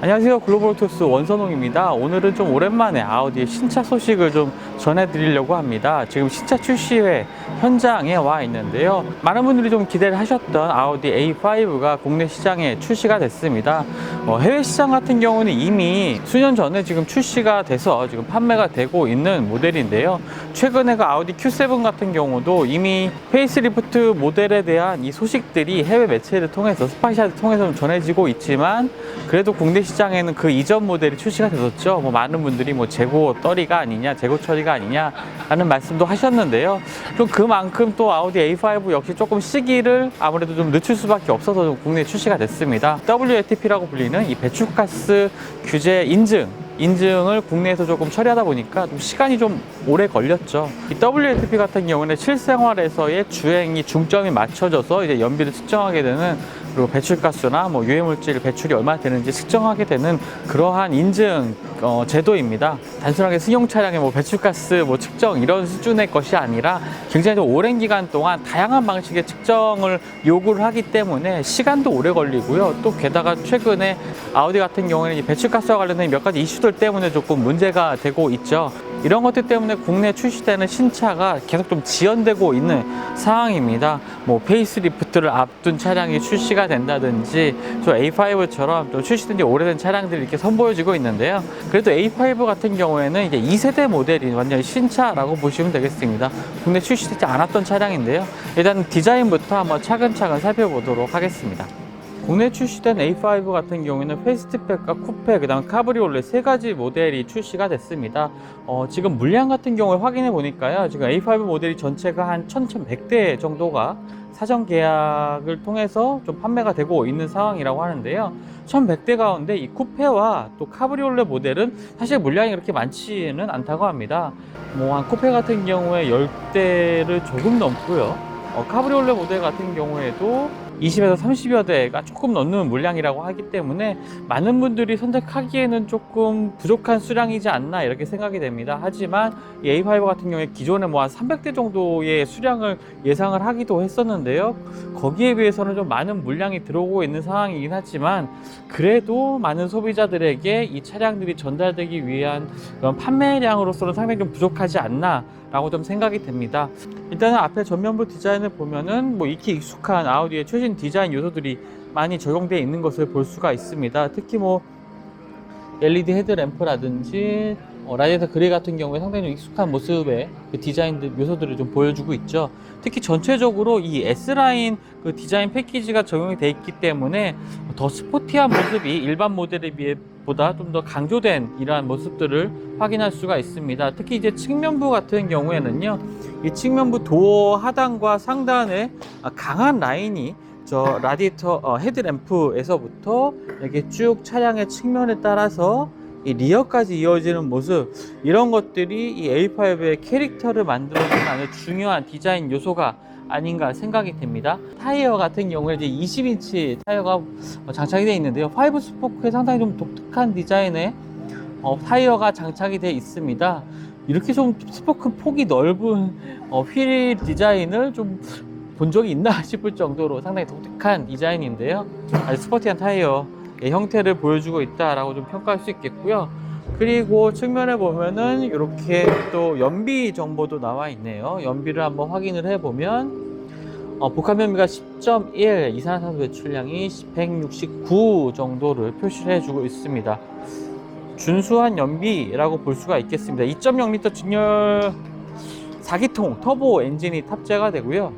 안녕하세요. 글로벌토스 원선홍입니다. 오늘은 좀 오랜만에 아우디의 신차 소식을 좀 전해드리려고 합니다. 지금 신차 출시회 현장에 와 있는데요. 많은 분들이 좀 기대를 하셨던 아우디 A5가 국내 시장에 출시가 됐습니다. 해외 시장 같은 경우는 이미 수년 전에 지금 출시가 돼서 지금 판매가 되고 있는 모델인데요. 최근에 그 아우디 Q7 같은 경우도 이미 페이스리프트 모델에 대한 이 소식들이 해외 매체를 통해서 스파이샤를 통해서 좀 전해지고 있지만 그래도 국내 시장에는 그 이전 모델이 출시가 됐었죠. 많은 분들이 재고 떨이가 아니냐, 재고 처리가 아니냐 라는 말씀도 하셨는데요. 좀 그만큼 또 아우디 A5 역시 조금 시기를 아무래도 좀 늦출 수밖에 없어서 좀 국내에 출시가 됐습니다. WLTP라고 불리는 이 배출가스 규제 인증을 국내에서 조금 처리하다 보니까 좀 시간이 좀 오래 걸렸죠. 이 WLTP 같은 경우는 실생활에서의 주행이 중점이 맞춰져서 이제 연비를 측정하게 되는, 그리고 배출가스나 유해물질 배출이 얼마나 되는지 측정하게 되는 그러한 인증 제도입니다. 단순하게 승용 차량의 배출가스 측정 이런 수준의 것이 아니라 굉장히 좀 오랜 기간 동안 다양한 방식의 측정을 요구를 하기 때문에 시간도 오래 걸리고요. 또 게다가 최근에 아우디 같은 경우에는 이 배출가스와 관련된 몇 가지 이슈들 때문에 조금 문제가 되고 있죠. 이런 것들 때문에 국내에 출시되는 신차가 계속 좀 지연되고 있는 상황입니다. 페이스리프트를 앞둔 차량이 출시가 된다든지, 저 A5처럼 좀 출시된 지 오래된 차량들이 이렇게 선보여지고 있는데요. 그래도 A5 같은 경우에는 이제 2세대 모델이 완전히 신차라고 보시면 되겠습니다. 국내 출시되지 않았던 차량인데요. 일단 디자인부터 한번 차근차근 살펴보도록 하겠습니다. 국내 출시된 A5 같은 경우에는 패스트백과 쿠페, 그 다음 카브리올레 세 가지 모델이 출시가 됐습니다. 지금 물량 같은 경우에 확인해 보니까요, 지금 A5 모델이 전체가 한 1100대 정도가 사전 계약을 통해서 좀 판매가 되고 있는 상황이라고 하는데요. 1100대 가운데 이 쿠페와 또 카브리올레 모델은 사실 물량이 그렇게 많지는 않다고 합니다. 한 쿠페 같은 경우에 10대를 조금 넘고요. 카브리올레 모델 같은 경우에도 20에서 30여 대가 조금 넘는 물량이라고 하기 때문에 많은 분들이 선택하기에는 조금 부족한 수량이지 않나 이렇게 생각이 됩니다. 하지만 이 A5 같은 경우에 기존에 한 300대 정도의 수량을 예상을 하기도 했었는데요. 거기에 비해서는 좀 많은 물량이 들어오고 있는 상황이긴 하지만 그래도 많은 소비자들에게 이 차량들이 전달되기 위한 그런 판매량으로서는 상당히 좀 부족하지 않나 라고 좀 생각이 됩니다. 일단은 앞에 전면부 디자인을 보면은 익히 익숙한 아우디의 최신 디자인 요소들이 많이 적용되어 있는 것을 볼 수가 있습니다. 특히 LED 헤드램프라든지 라디에이터 그릴 같은 경우에 상당히 좀 익숙한 모습의 그 디자인 요소들을 좀 보여주고 있죠. 특히 전체적으로 이 S라인 그 디자인 패키지가 적용이 되어 있기 때문에 더 스포티한 모습이 일반 모델에 비해 보다 좀 더 강조된 이러한 모습들을 확인할 수가 있습니다. 특히 이제 측면부 같은 경우에는요, 이 측면부 도어 하단과 상단에 강한 라인이 저 라디에이터 헤드램프에서부터 이렇게 쭉 차량의 측면에 따라서 이 리어까지 이어지는 모습, 이런 것들이 이 A5의 캐릭터를 만들어주는 아주 중요한 디자인 요소가 아닌가 생각이 됩니다. 타이어 같은 경우에 이제 20인치 타이어가 장착이 되어 있는데요. 5 스포크에 상당히 좀 독특한 디자인의 타이어가 장착이 되어 있습니다. 이렇게 좀 스포크 폭이 넓은 휠 디자인을 좀 본 적이 있나 싶을 정도로 상당히 독특한 디자인인데요. 아주 스포티한 타이어의 형태를 보여주고 있다라고 좀 평가할 수 있겠고요. 그리고 측면에 보면은 이렇게 또 연비 정보도 나와 있네요. 연비를 한번 확인을 해보면 복합 연비가 10.1, 이산화탄소 배출량이 169 정도를 표시를 해주고 있습니다. 준수한 연비라고 볼 수가 있겠습니다. 2.0L 직렬 4기통 터보 엔진이 탑재가 되고요.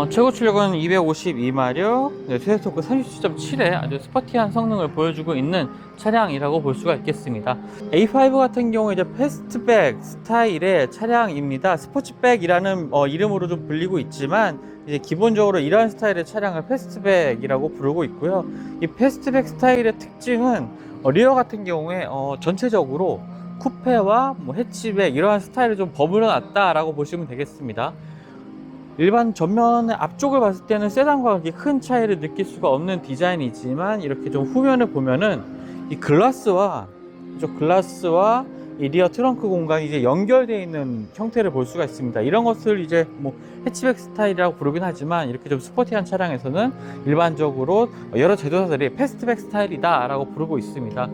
최고 출력은 252마력, 최대 토크 37.7의 아주 스포티한 성능을 보여주고 있는 차량이라고 볼 수가 있겠습니다. A5 같은 경우 이제 패스트백 스타일의 차량입니다. 스포츠백이라는 이름으로 좀 불리고 있지만 이제 기본적으로 이러한 스타일의 차량을 패스트백이라고 부르고 있고요. 이 패스트백 스타일의 특징은 리어 같은 경우에 전체적으로 쿠페와 해치백 이러한 스타일을 좀 버무려 놨다라고 보시면 되겠습니다. 일반 전면의 앞쪽을 봤을 때는 세단과 그렇게 큰 차이를 느낄 수가 없는 디자인이지만 이렇게 좀 후면을 보면은 이 글라스와 이 리어 트렁크 공간이 이제 연결되어 있는 형태를 볼 수가 있습니다. 이런 것을 이제 뭐 해치백 스타일이라고 부르긴 하지만 이렇게 좀 스포티한 차량에서는 일반적으로 여러 제조사들이 패스트백 스타일이다라고 부르고 있습니다.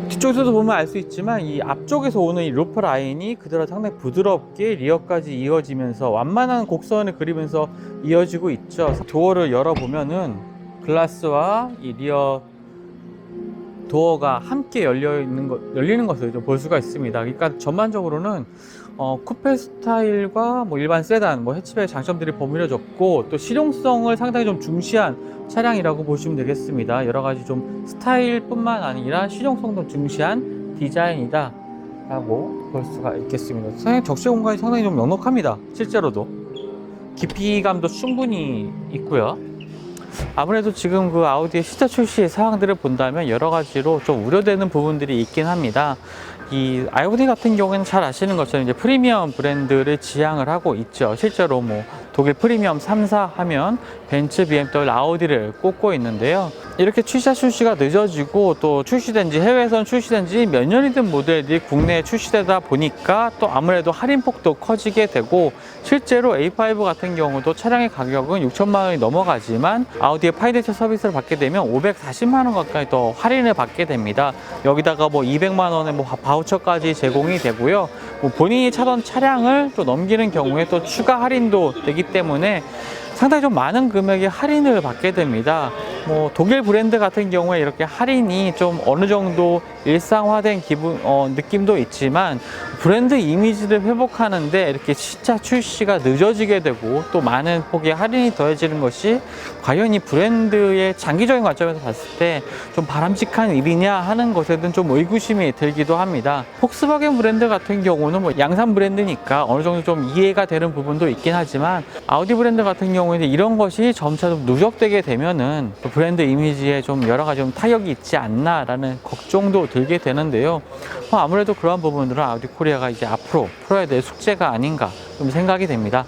뒤쪽에서도 보면 알 수 있지만 이 앞쪽에서 오는 이 루프 라인이 그대로 상당히 부드럽게 리어까지 이어지면서 완만한 곡선을 그리면서 이어지고 있죠. 도어를 열어보면은 글라스와 이 리어 도어가 함께 열리는 것을 좀 볼 수가 있습니다. 그러니까 전반적으로는 쿠페 스타일과 뭐 일반 세단, 뭐 해치백의 장점들이 버무려졌고 또 실용성을 상당히 좀 중시한 차량이라고 보시면 되겠습니다. 여러 가지 좀 스타일뿐만 아니라 실용성도 중시한 디자인이다 라고 볼 수가 있겠습니다. 상당히 적재 공간이 상당히 좀 넉넉합니다. 실제로도 깊이감도 충분히 있고요. 아무래도 지금 그 아우디의 신차 출시 사항들을 본다면 여러 가지로 좀 우려되는 부분들이 있긴 합니다. 이 아우디 같은 경우에는 잘 아시는 것처럼 이제 프리미엄 브랜드를 지향을 하고 있죠. 실제로 뭐 독일 프리미엄 3사 하면 벤츠, BMW, 아우디를 꼽고 있는데요. 이렇게 출시가 늦어지고 또 해외에선 출시된 지 몇 년이 된 모델들이 국내에 출시되다 보니까 또 아무래도 할인폭도 커지게 되고 실제로 A5 같은 경우도 차량의 가격은 6천만 원이 넘어가지만 아우디의 파이낸셜 서비스를 받게 되면 540만 원 가까이 더 할인을 받게 됩니다. 여기다가 뭐 200만 원의 뭐 바우처까지 제공이 되고요. 뭐 본인이 차던 차량을 또 넘기는 경우에 또 추가 할인도 되기 때문에 상당히 좀 많은 금액의 할인을 받게 됩니다. 뭐 독일 브랜드 같은 경우에 이렇게 할인이 좀 어느 정도 일상화된 느낌도 있지만 브랜드 이미지를 회복하는데 이렇게 신차 출시가 늦어지게 되고 또 많은 폭의 할인이 더해지는 것이 과연 이 브랜드의 장기적인 관점에서 봤을 때 좀 바람직한 일이냐 하는 것에 대한 좀 의구심이 들기도 합니다. 폭스바겐 브랜드 같은 경우는 뭐 양산 브랜드니까 어느 정도 좀 이해가 되는 부분도 있긴 하지만 아우디 브랜드 같은 경우에는 이런 것이 점차 좀 누적되게 되면은 브랜드 이미지에 좀 여러 가지 좀 타격이 있지 않나라는 걱정도 들게 되는데요. 아무래도 그러한 부분들은 아우디 코리아가 이제 앞으로 풀어야 될 숙제가 아닌가 좀 생각이 됩니다.